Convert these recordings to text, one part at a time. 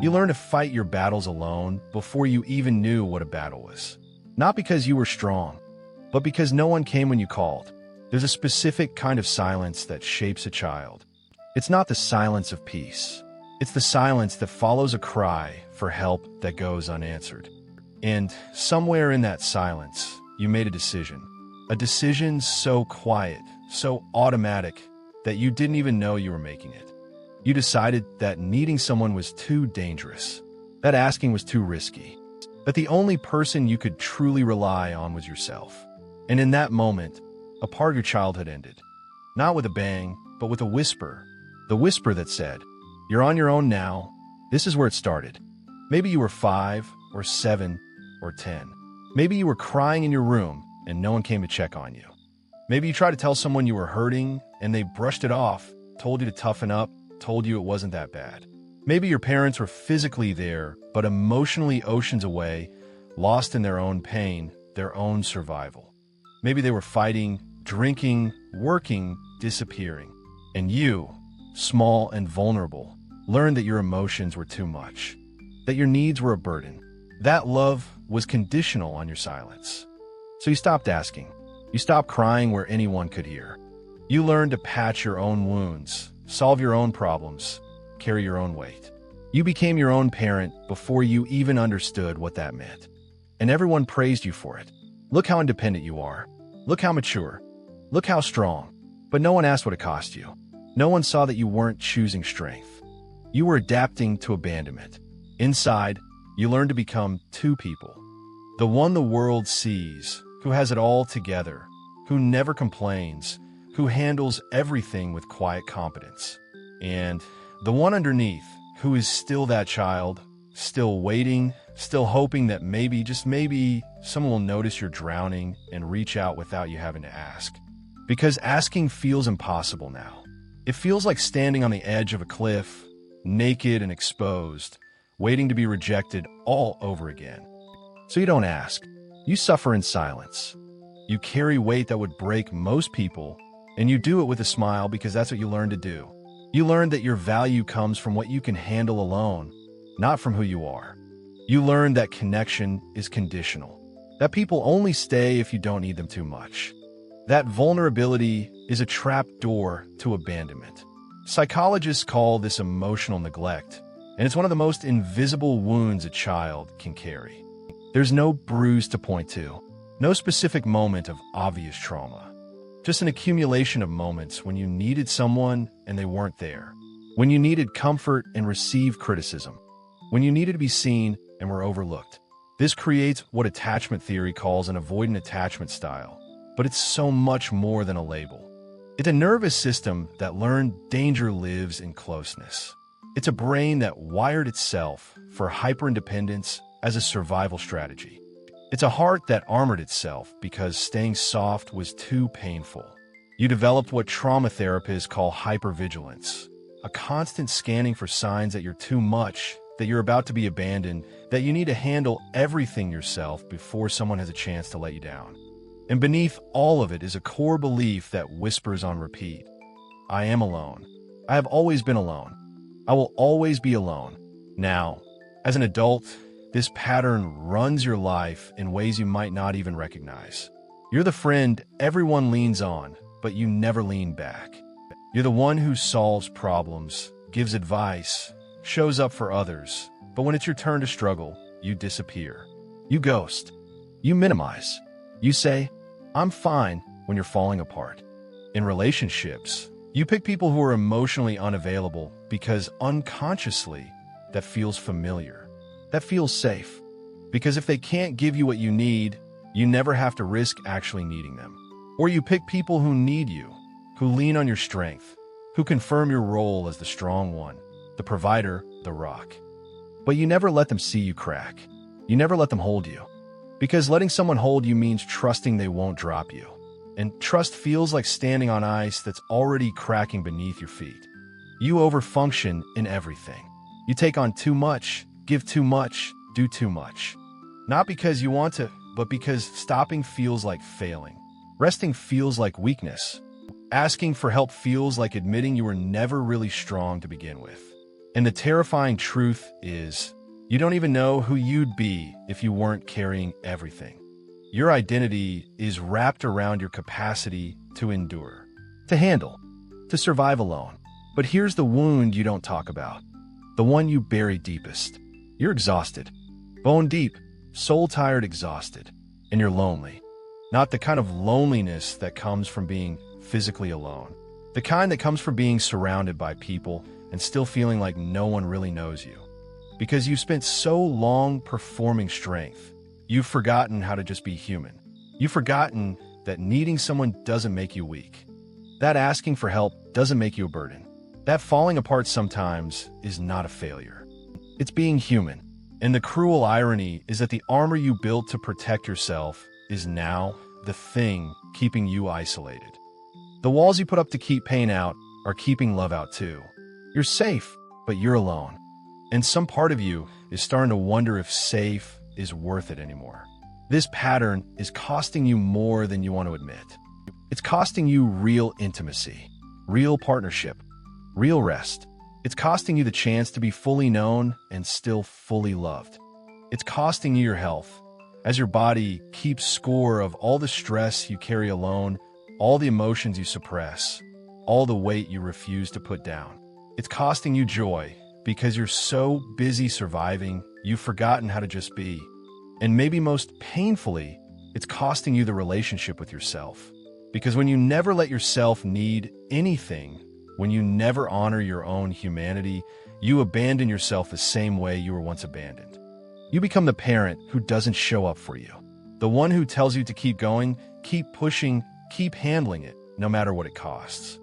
You learned to fight your battles alone before you even knew what a battle was. Not because you were strong, but because no one came when you called. There's a specific kind of silence that shapes a child. It's not the silence of peace. It's the silence that follows a cry for help that goes unanswered. And somewhere in that silence, you made a decision. A decision so quiet, so automatic, that you didn't even know you were making it. You decided that needing someone was too dangerous, that asking was too risky, that the only person you could truly rely on was yourself. And in that moment, a part of your childhood ended. Not with a bang, but with a whisper. The whisper that said, "You're on your own now." This is where it started. Maybe you were 5 or 7 or 10. Maybe you were crying in your room and no one came to check on you. Maybe you tried to tell someone you were hurting and they brushed it off, told you to toughen up, told you it wasn't that bad. Maybe your parents were physically there, but emotionally oceans away, lost in their own pain, their own survival. Maybe they were fighting, drinking, working, disappearing. And you, small and vulnerable, learned that your emotions were too much, that your needs were a burden. That love was conditional on your silence. So you stopped asking. You stopped crying where anyone could hear. You learned to patch your own wounds, solve your own problems, carry your own weight. You became your own parent before you even understood what that meant. And everyone praised you for it. Look how independent you are. Look how mature. Look how strong. But no one asked what it cost you. No one saw that you weren't choosing strength. You were adapting to abandonment. Inside, you learned to become two people. The one the world sees, who has it all together, who never complains, who handles everything with quiet competence. And the one underneath, who is still that child, still waiting, still hoping that maybe, just maybe, someone will notice you're drowning and reach out without you having to ask. Because asking feels impossible now. It feels like standing on the edge of a cliff, naked and exposed, waiting to be rejected all over again. So you don't ask. You suffer in silence. You carry weight that would break most people, and you do it with a smile because that's what you learned to do. You learned that your value comes from what you can handle alone, not from who you are. You learned that connection is conditional, that people only stay if you don't need them too much. That vulnerability is a trap door to abandonment. Psychologists call this emotional neglect, and it's one of the most invisible wounds a child can carry. There's no bruise to point to, no specific moment of obvious trauma, just an accumulation of moments when you needed someone and they weren't there, when you needed comfort and received criticism, when you needed to be seen and were overlooked. This creates what attachment theory calls an avoidant attachment style, but it's so much more than a label. It's a nervous system that learned danger lives in closeness. It's a brain that wired itself for hyperindependence as a survival strategy. It's a heart that armored itself because staying soft was too painful. You developed what trauma therapists call hypervigilance, a constant scanning for signs that you're too much, that you're about to be abandoned, that you need to handle everything yourself before someone has a chance to let you down. And beneath all of it is a core belief that whispers on repeat. I am alone. I have always been alone. I will always be alone. Now, as an adult, this pattern runs your life in ways you might not even recognize. You're the friend everyone leans on, but you never lean back. You're the one who solves problems, gives advice, shows up for others, but when it's your turn to struggle, you disappear. You ghost. You minimize. You say, "I'm fine," when you're falling apart. In relationships, you pick people who are emotionally unavailable because unconsciously that feels familiar. That feels safe. Because if they can't give you what you need, you never have to risk actually needing them. Or you pick people who need you, who lean on your strength, who confirm your role as the strong one, the provider, the rock. But you never let them see you crack. You never let them hold you. Because letting someone hold you means trusting they won't drop you. And trust feels like standing on ice that's already cracking beneath your feet. You overfunction in everything. You take on too much, give too much, do too much. Not because you want to, but because stopping feels like failing. Resting feels like weakness. Asking for help feels like admitting you were never really strong to begin with. And the terrifying truth is, you don't even know who you'd be if you weren't carrying everything. Your identity is wrapped around your capacity to endure, to handle, to survive alone. But here's the wound you don't talk about, the one you bury deepest. You're exhausted, bone deep, soul-tired, exhausted, and you're lonely. Not the kind of loneliness that comes from being physically alone, the kind that comes from being surrounded by people and still feeling like no one really knows you. Because you've spent so long performing strength, you've forgotten how to just be human. You've forgotten that needing someone doesn't make you weak. That asking for help doesn't make you a burden. That falling apart sometimes is not a failure. It's being human. And the cruel irony is that the armor you built to protect yourself is now the thing keeping you isolated. The walls you put up to keep pain out are keeping love out too. You're safe, but you're alone. And some part of you is starting to wonder if safe is worth it anymore. This pattern is costing you more than you want to admit. It's costing you real intimacy, real partnership, real rest. It's costing you the chance to be fully known and still fully loved. It's costing you your health, as your body keeps score of all the stress you carry alone, all the emotions you suppress, all the weight you refuse to put down. It's costing you joy, because you're so busy surviving, you've forgotten how to just be. And maybe most painfully, it's costing you the relationship with yourself. Because when you never let yourself need anything, when you never honor your own humanity, you abandon yourself the same way you were once abandoned. You become the parent who doesn't show up for you. The one who tells you to keep going, keep pushing, keep handling it, no matter what it costs.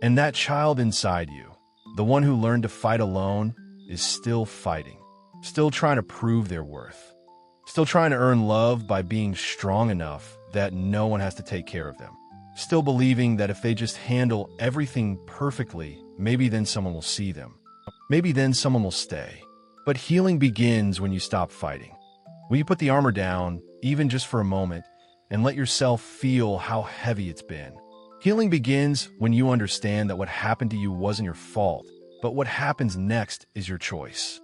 And that child inside you, the one who learned to fight alone, is still fighting, still trying to prove their worth, still trying to earn love by being strong enough that no one has to take care of them, still believing that if they just handle everything perfectly, maybe then someone will see them. Maybe then someone will stay. But healing begins when you stop fighting. When you put the armor down, even just for a moment, and let yourself feel how heavy it's been. Healing begins when you understand that what happened to you wasn't your fault, but what happens next is your choice.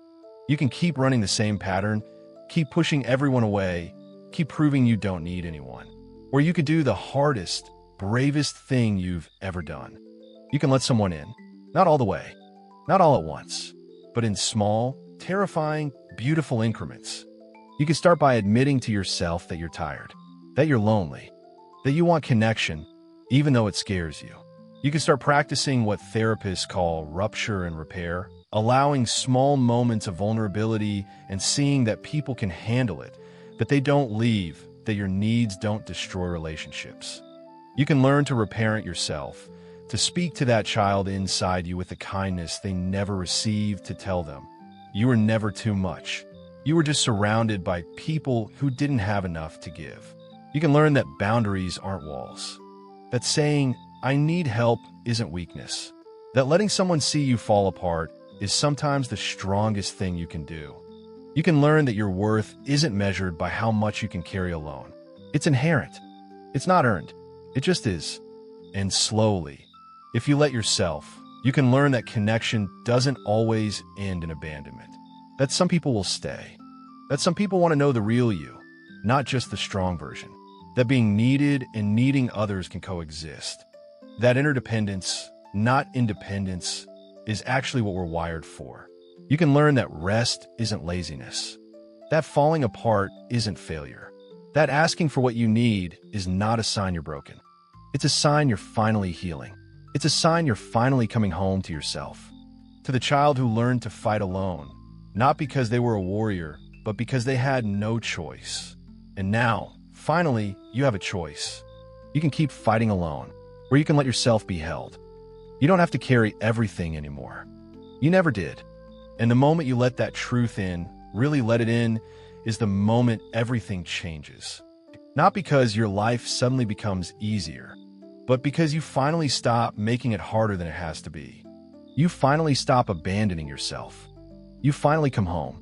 You can keep running the same pattern, keep pushing everyone away, keep proving you don't need anyone. Or you could do the hardest, bravest thing you've ever done. You can let someone in. Not all the way, not all at once, but in small, terrifying, beautiful increments. You can start by admitting to yourself that you're tired, that you're lonely, that you want connection, even though it scares you. You can start practicing what therapists call rupture and repair, allowing small moments of vulnerability and seeing that people can handle it, that they don't leave, that your needs don't destroy relationships. You can learn to reparent yourself, to speak to that child inside you with the kindness they never received, to tell them, you were never too much. You were just surrounded by people who didn't have enough to give. You can learn that boundaries aren't walls, that saying, I need help isn't weakness, that letting someone see you fall apart is sometimes the strongest thing you can do. You can learn that your worth isn't measured by how much you can carry alone. It's inherent. It's not earned. It just is. And slowly, if you let yourself, you can learn that connection doesn't always end in abandonment, that some people will stay, that some people want to know the real you, not just the strong version, that being needed and needing others can coexist, that interdependence, not independence, is actually what we're wired for. You can learn that rest isn't laziness, that falling apart isn't failure, that asking for what you need is not a sign you're broken. It's a sign you're finally healing. It's a sign you're finally coming home to yourself, to the child who learned to fight alone, not because they were a warrior, but because they had no choice. And now, finally, you have a choice. You can keep fighting alone, or you can let yourself be held. You don't have to carry everything anymore. You never did. And the moment you let that truth in, really let it in, is the moment everything changes. Not because your life suddenly becomes easier, but because you finally stop making it harder than it has to be. You finally stop abandoning yourself. You finally come home.